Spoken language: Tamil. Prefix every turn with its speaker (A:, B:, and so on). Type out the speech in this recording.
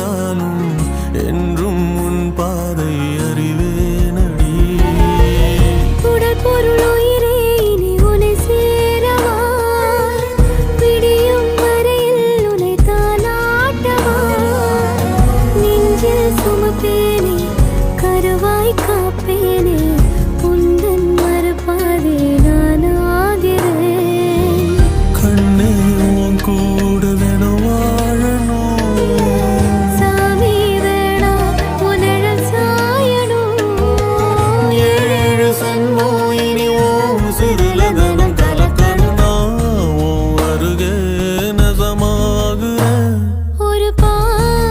A: நானும் என்றும் உன் பாதை அறிவேனடி.
B: உடல் பொருள் உயிரே இனி உன்னை சேரவா, விடியும் வரையில் உன்னை தாலாட்டவா, நெஞ்சில் சுமப்பேனே கருவாய் காப்பேனே.